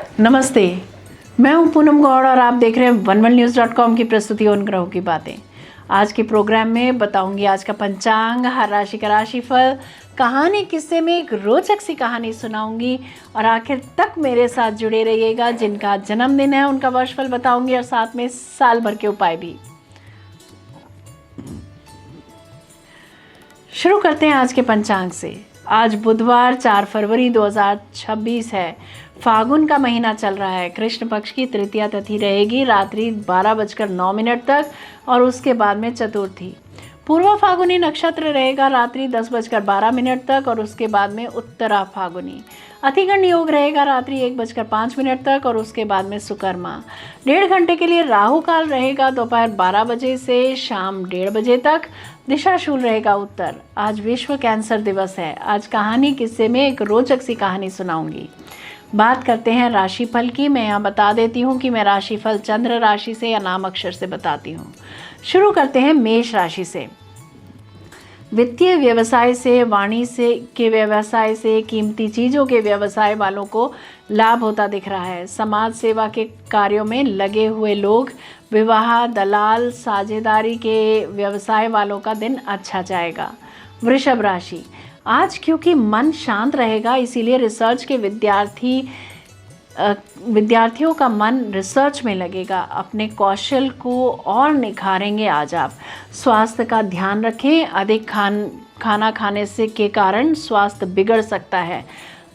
नमस्ते, मैं हूं पूनम गौड़ और आप देख रहे हैं onenewz.com की प्रस्तुति उन ग्रहों की बातें। आज के प्रोग्राम में बताऊंगी आज का पंचांग, हर राशि का राशिफल, कहानी, किस्से में एक रोचक सी कहानी सुनाऊंगी और आखिर तक मेरे साथ जुड़े रहिएगा। जिनका जन्मदिन है उनका वर्षफल बताऊंगी और साथ में साल भर के उपाय भी। शुरू करते हैं आज के पंचांग से। आज बुधवार 4 फरवरी 2026 है। फागुन का महीना चल रहा है। कृष्ण पक्ष की तृतीया तिथि रहेगी रात्रि 12:09 तक और उसके बाद में चतुर्थी। पूर्व फागुनी नक्षत्र रहेगा रात्रि 10:12 तक और उसके बाद में उत्तरा फागुनी। अतिगण योग रहेगा रात्रि 1:05 तक और उसके बाद में सुकर्मा। 1.5 घंटे के लिए राहु काल रहेगा दोपहर 12 बजे से शाम 1:30 बजे तक। दिशाशूल रहेगा उत्तर। आज विश्व कैंसर दिवस है। आज कहानी किस्से में एक रोचक सी कहानी सुनाऊंगी। बात करते हैं राशिफल की। मैं यहाँ बता देती हूँ कि मैं राशिफल चंद्र राशि से या नाम अक्षर से बताती हूँ। शुरू करते हैं मेष राशि से। वित्तीय व्यवसाय से, वाणिज्य के व्यवसाय से, कीमती चीज़ों के व्यवसाय वालों को लाभ होता दिख रहा है। समाज सेवा के कार्यों में लगे हुए लोग, विवाह, दलाल, साझेदारी के व्यवसाय वालों का दिन अच्छा जाएगा। वृषभ राशि। आज क्योंकि मन शांत रहेगा इसीलिए रिसर्च के विद्यार्थियों का मन रिसर्च में लगेगा। अपने कौशल को और निखारेंगे आज आप। स्वास्थ्य का ध्यान रखें। अधिक खाना खाने से के कारण स्वास्थ्य बिगड़ सकता है।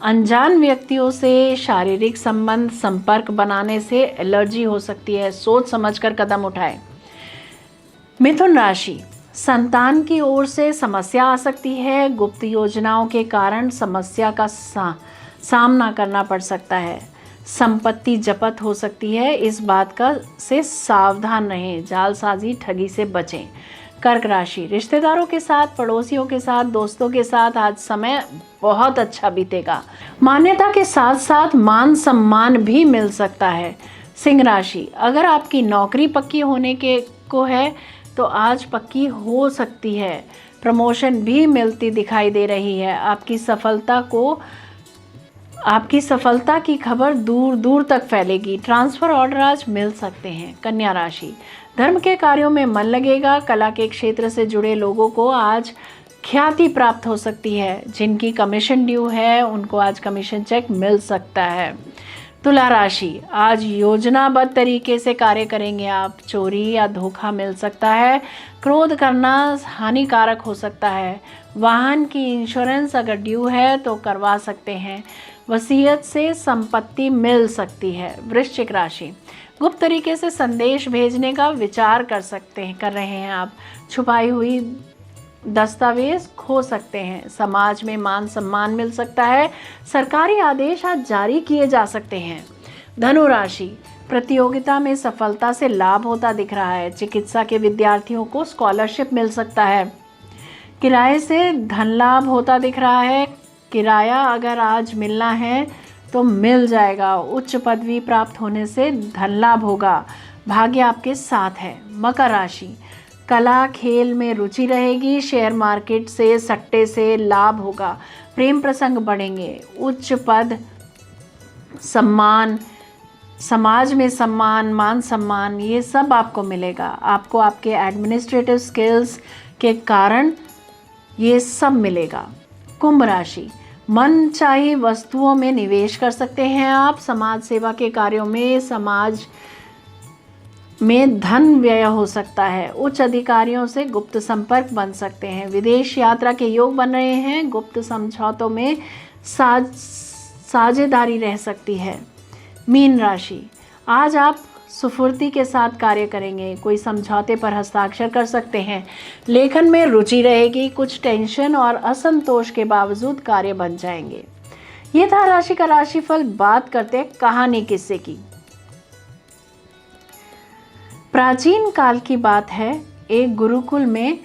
अनजान व्यक्तियों से शारीरिक संपर्क बनाने से एलर्जी हो सकती है। सोच समझकर कदम उठाएं। मिथुन राशि। संतान की ओर से समस्या आ सकती है। गुप्त योजनाओं के कारण समस्या का सामना करना पड़ सकता है। संपत्ति जब्त हो सकती है। इस बात का से सावधान रहें। जालसाजी, ठगी से बचें। कर्क राशि। रिश्तेदारों के साथ, पड़ोसियों के साथ, दोस्तों के साथ आज समय बहुत अच्छा बीतेगा। मान्यता के साथ साथ मान सम्मान भी मिल सकता है। सिंह राशि। अगर आपकी नौकरी पक्की होने को है तो आज पक्की हो सकती है। प्रमोशन भी मिलती दिखाई दे रही है। आपकी सफलता की खबर दूर दूर तक फैलेगी। ट्रांसफर ऑर्डर आज मिल सकते हैं। कन्या राशि। धर्म के कार्यों में मन लगेगा। कला के क्षेत्र से जुड़े लोगों को आज ख्याति प्राप्त हो सकती है। जिनकी कमीशन ड्यू है उनको आज कमीशन चेक मिल सकता है। तुला राशि। आज योजनाबद्ध तरीके से कार्य करेंगे आप। चोरी या धोखा मिल सकता है। क्रोध करना हानिकारक हो सकता है। वाहन की इंश्योरेंस अगर ड्यू है तो करवा सकते हैं। वसीयत से संपत्ति मिल सकती है। वृश्चिक राशि। गुप्त तरीके से संदेश भेजने का विचार कर रहे हैं आप। छुपाई हुई दस्तावेज खो सकते हैं। समाज में मान सम्मान मिल सकता है। सरकारी आदेश आज जारी किए जा सकते हैं। धनु राशि। प्रतियोगिता में सफलता से लाभ होता दिख रहा है। चिकित्सा के विद्यार्थियों को स्कॉलरशिप मिल सकता है। किराए से धन लाभ होता दिख रहा है। किराया अगर आज मिलना है तो मिल जाएगा। उच्च पदवी प्राप्त होने से धन लाभ होगा। भाग्य आपके साथ है। मकर राशि। कला खेल में रुचि रहेगी। शेयर मार्केट से, सट्टे से लाभ होगा। प्रेम प्रसंग बढ़ेंगे। उच्च पद, सम्मान, समाज में सम्मान, मान सम्मान, ये सब आपको मिलेगा। आपको आपके एडमिनिस्ट्रेटिव स्किल्स के कारण ये सब मिलेगा। कुंभ राशि। मन चाही वस्तुओं में निवेश कर सकते हैं आप। समाज सेवा के कार्यों में समाज में धन व्यय हो सकता है। उच्च अधिकारियों से गुप्त संपर्क बन सकते हैं। विदेश यात्रा के योग बन रहे हैं। गुप्त समझौतों में साझेदारी रह सकती है। मीन राशि। आज आप सुफुर्ती के साथ कार्य करेंगे। कोई समझौते पर हस्ताक्षर कर सकते हैं। लेखन में रुचि रहेगी। कुछ टेंशन और असंतोष के बावजूद कार्य बन जाएंगे। ये था राशि का राशिफल। बात करते हैं कहानी किस्से की। प्राचीन काल की बात है। एक गुरुकुल में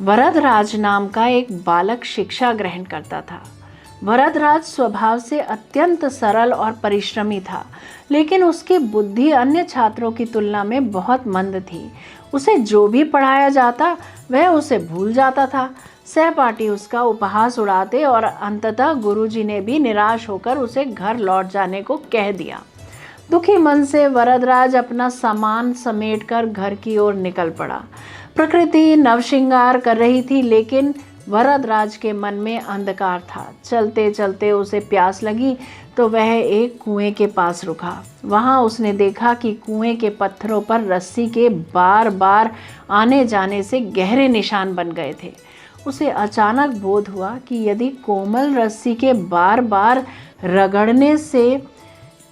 वरदराज नाम का एक बालक शिक्षा ग्रहण करता था। वरदराज स्वभाव से अत्यंत सरल और परिश्रमी था, लेकिन उसकी बुद्धि अन्य छात्रों की तुलना में बहुत मंद थी। उसे जो भी पढ़ाया जाता वह उसे भूल जाता था। सहपाठी उसका उपहास उड़ाते और अंततः गुरुजी ने भी निराश होकर उसे घर लौट जाने को कह दिया। दुखी मन से वरदराज अपना सामान समेटकर घर की ओर निकल पड़ा। प्रकृति नवश्रृंगार कर रही थी, लेकिन वरदराज के मन में अंधकार था। चलते चलते उसे प्यास लगी तो वह एक कुएं के पास रुका। वहां उसने देखा कि कुएं के पत्थरों पर रस्सी के बार बार आने जाने से गहरे निशान बन गए थे। उसे अचानक बोध हुआ कि यदि कोमल रस्सी के बार बार रगड़ने से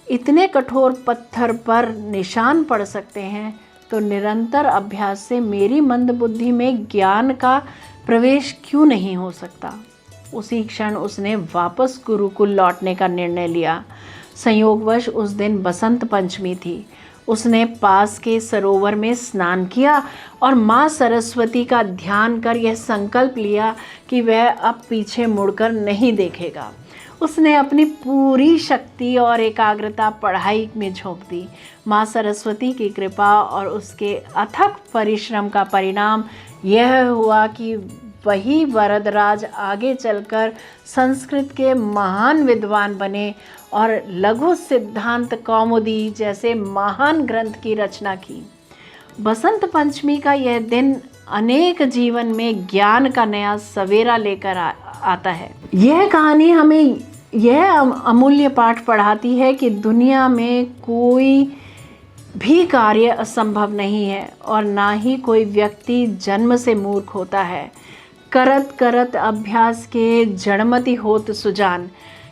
इतने कठोर पत्थर पर निशान पड़ सकते हैं, तो निरंतर अभ्यास से मेरी मंदबुद्धि में ज्ञान का प्रवेश क्यों नहीं हो सकता। उसी क्षण उसने वापस गुरुकुल लौटने का निर्णय लिया। संयोगवश उस दिन बसंत पंचमी थी। उसने पास के सरोवर में स्नान किया और माँ सरस्वती का ध्यान कर यह संकल्प लिया कि वह अब पीछे मुड़कर नहीं देखेगा। उसने अपनी पूरी शक्ति और एकाग्रता पढ़ाई में झोंक दी। माँ सरस्वती की कृपा और उसके अथक परिश्रम का परिणाम यह हुआ कि वही वरदराज आगे चलकर संस्कृत के महान विद्वान बने और लघु सिद्धांत कौमुदी जैसे महान ग्रंथ की रचना की। बसंत पंचमी का यह दिन अनेक जीवन में ज्ञान का नया सवेरा लेकर आता है। यह कहानी हमें यह अमूल्य पाठ पढ़ाती है कि दुनिया में कोई भी कार्य असंभव नहीं है और ना ही कोई व्यक्ति जन्म से मूर्ख होता है। करत करत अभ्यास के जड़मति होत सुजान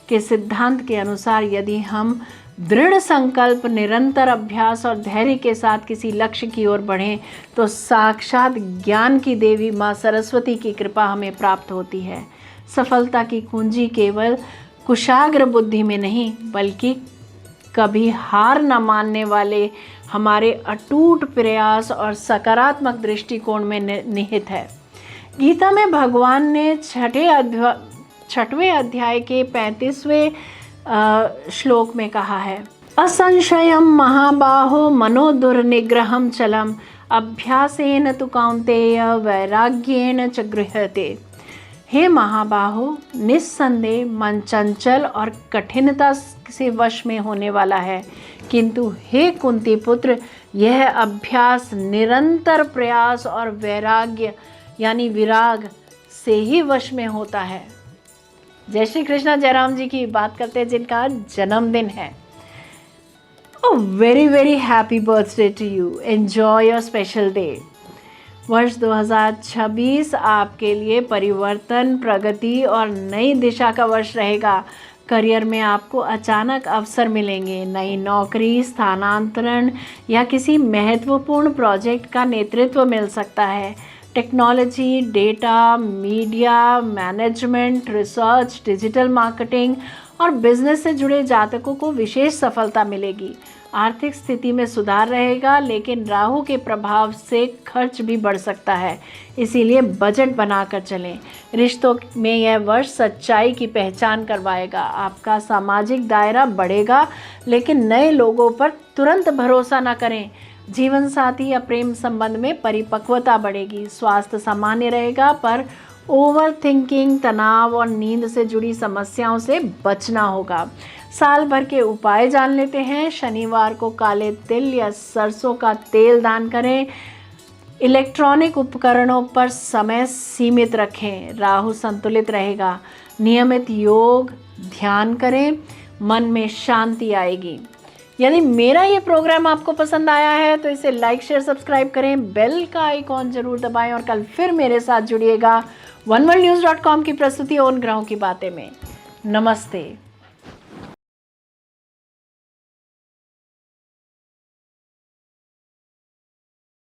के सिद्धांत के अनुसार यदि हम दृढ़ संकल्प, निरंतर अभ्यास और धैर्य के साथ किसी लक्ष्य की ओर बढ़ें तो साक्षात ज्ञान की देवी माँ सरस्वती की कृपा हमें प्राप्त होती है। सफलता की कुंजी केवल कुशाग्र बुद्धि में नहीं, बल्कि कभी हार न मानने वाले हमारे अटूट प्रयास और सकारात्मक दृष्टिकोण में निहित है। गीता में भगवान ने छठवें अध्याय के 35वें श्लोक में कहा है, असंशयम महाबाहो मनोदुर्निग्रहम चलम अभ्यासेन तु कौन्तेय वैराग्येन च गृह्यते। हे महाबाहो, निस्संदेह मन चंचल और कठिनता से वश में होने वाला है, किंतु हे कुंती पुत्र, यह अभ्यास निरंतर प्रयास और वैराग्य यानी विराग से ही वश में होता है। जय श्री कृष्णा। जयराम जी की बात करते हैं जिनका जन्मदिन है। Very very happy birthday to you. Enjoy your special day. वर्ष 2026 आपके लिए परिवर्तन, प्रगति और नई दिशा का वर्ष रहेगा। करियर में आपको अचानक अवसर मिलेंगे। नई नौकरी, स्थानांतरण या किसी महत्वपूर्ण प्रोजेक्ट का नेतृत्व मिल सकता है। Technology, data, media, management, research, digital marketing और बिजनेस से जुड़े जातकों को विशेष सफलता मिलेगी। आर्थिक स्थिति में सुधार रहेगा, लेकिन राहु के प्रभाव से खर्च भी बढ़ सकता है, इसीलिए बजट बनाकर चलें। रिश्तों में यह वर्ष सच्चाई की पहचान करवाएगा। आपका सामाजिक दायरा बढ़ेगा, लेकिन नए लोगों पर तुरंत भरोसा न करें। जीवन साथी या प्रेम संबंध में परिपक्वता बढ़ेगी। स्वास्थ्य सामान्य रहेगा, पर ओवर थिंकिंग, तनाव और नींद से जुड़ी समस्याओं से बचना होगा। साल भर के उपाय जान लेते हैं। शनिवार को काले तिल या सरसों का तेल दान करें। इलेक्ट्रॉनिक उपकरणों पर समय सीमित रखें। राहु संतुलित रहेगा। नियमित योग ध्यान करें, मन में शांति आएगी। यदि मेरा ये प्रोग्राम आपको पसंद आया है तो इसे लाइक, शेयर, सब्सक्राइब करें। बेल का आइकॉन जरूर दबाएं और कल फिर मेरे साथ जुड़िएगा oneworldnews.com की प्रस्तुति उन ग्रहों की बातें में। नमस्ते।